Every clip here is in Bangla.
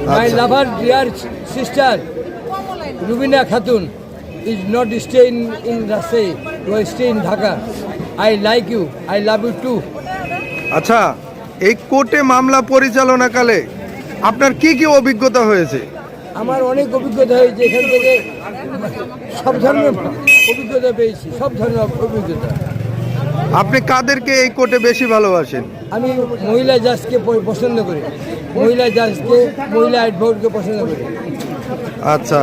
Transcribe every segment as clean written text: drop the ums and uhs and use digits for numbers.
My lover, dear sister, Rubina Khatun, is not staying in Rajshahi. You are staying in Dhaka. I like you. I love you too. আচ্ছা, এই কোর্টে মামলা পরিচালনাকালে আপনার কি কি অভিজ্ঞতা হয়েছে? আমার অনেক অভিজ্ঞতা হয়েছে, এখান থেকে সব ধরনের অভিজ্ঞতা পেয়েছি, সব ধরনের অভিজ্ঞতা। আপনি কাদেরকে এই কোর্টে বেশি ভালোবাসেন? আমি মহিলা জাজকে পছন্দ করি, মহিলা জাজকে, মহিলা অ্যাডভোকেটকে পছন্দ করি। আচ্ছা,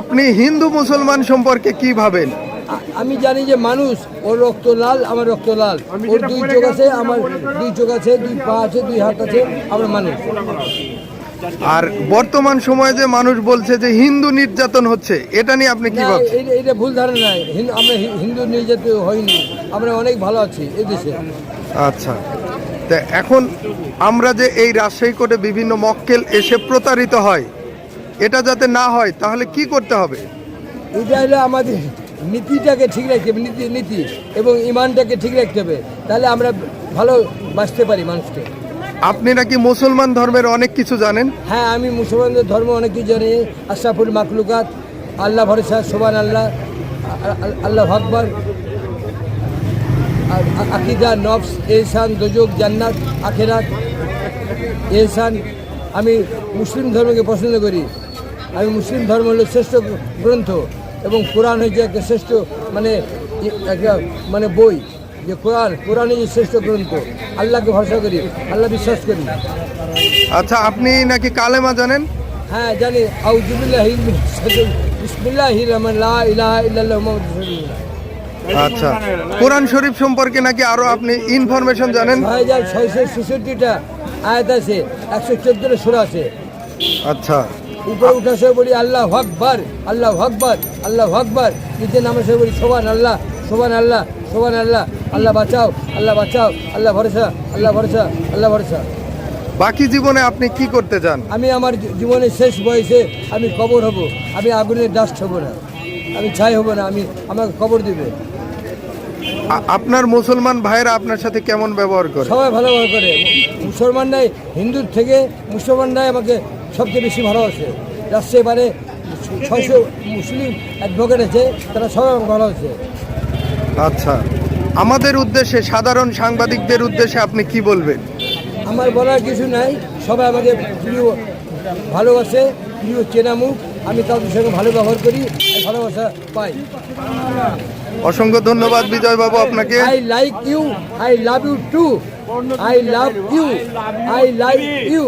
আপনি হিন্দু মুসলমান সম্পর্কে কি ভাবেন? আমি জানি যে মানুষ, ওর রক্ত লাল, আমার রক্ত লাল, ওর দুই চোখ আছে, আমার দুই চোখ আছে, দুই পা আছে, দুই হাত আছে, আমরা মানুষ। আর বর্তমান সময়ে যে মানুষ বলছে যে হিন্দু নির্যাতন হচ্ছে, এটা নিয়ে আপনি কি ভাবছেন? এটা ভুল ধারণা। আমরা হিন্দু নির্যাতিত হইনি, আমরা অনেক ভালো আছি এই দেশে। আচ্ছা, তা এখন আমরা যে এই রাজশাহী কোর্টে বিভিন্ন মক্কেল এসে প্রতারিত হয়, এটা যাতে না হয় তাহলে কি করতে হবে? এটা হলো আমাদের নীতিটাকে ঠিক রাখতে হবে, নীতি এবং ইমানটাকে ঠিক রাখতে হবে, তাহলে আমরা ভালো বাঁচতে পারি মানুষকে। আপনি নাকি মুসলমান ধর্মের অনেক কিছু জানেন? হ্যাঁ, আমি মুসলমানদের ধর্ম অনেক কিছু জানি। আশরাফুল মাখলুকাত, আল্লাহ ভরসা, সোবান আল্লাহ, আল্লাহ আকবার, আকিদা, নফস, এহসান, দোজক, জান্নাত, আখেরাত, এহসান। আমি মুসলিম ধর্মকে পছন্দ করি। আমি মুসলিম ধর্ম হলো শ্রেষ্ঠ গ্রন্থ এবং কোরআন হচ্ছে একটা শ্রেষ্ঠ একটা বই, যে কোরআন হচ্ছে শ্রেষ্ঠ গ্রন্থ। আল্লাহকে ভরসা করি, আল্লাহ বিশ্বাস করি। আচ্ছা, আপনি নাকি কালেমা জানেন? হ্যাঁ, জানি। আউযুবিল্লাহি মিনাশ শাইতানির বিসমিল্লাহির রহমানির লা ইলাহা ইল্লাল্লাহু মুহাম্মাদুর রাসূলুল্লাহ। আচ্ছা, কোরআন শরীফ সম্পর্কে নাকি আরো আপনি ইনফরমেশন জানেন? 6666টা আয়াত আছে, 114টা সূরা আছে। আচ্ছা, উপরে উঠাছে বলি আল্লাহ আকবার, আল্লাহ আকবার, আল্লাহ আকবার। নিচে নামাজে বলি সোবান আল্লাহ, সোবান আল্লাহ, সোবান আল্লাহ, আল্লাহ বাঁচাও, আল্লাহ বাঁচাও, আল্লাহ ভরসা, আল্লাহ ভরসা, আল্লাহ ভরসা। বাকি জীবনে আপনি কি করতে চান? আমি আমার জীবনের শেষ বয়সে আমি কবর হব, আমি আগুনের ডাস্ট হব না, আমি ছাই হব না, আমি আমাকে কবর দিবে। আপনার মুসলমান ভাইরা আপনার সাথে কেমন ব্যবহার করে? সবাই ভালো ব্যবহার করে। মুসলমানরাই, হিন্দুর থেকে মুসলমানরাই আমাকে সবচেয়ে বেশি ভালোবাসে। রাষ্ট্রে এবারে 600 মুসলিম অ্যাডভোকেট আছে, তারা সবাই আমাকে ভালোবাসে। আচ্ছা, আমাদের উদ্দেশ্যে, সাধারণ সাংবাদিকদের উদ্দেশ্যে আপনি কি বলবেন? আমার বলার কিছু নাই, সবাই আমাকে প্রিয় ভালোবাসে, প্রিয় চেনা মুখ। আমি তাদের সঙ্গে ভালো ব্যবহার করি, ভালোবাসা পাই। অসংখ্য ধন্যবাদ বিজয় বাবু আপনাকে। I like you, I love you too, I love you, I like you.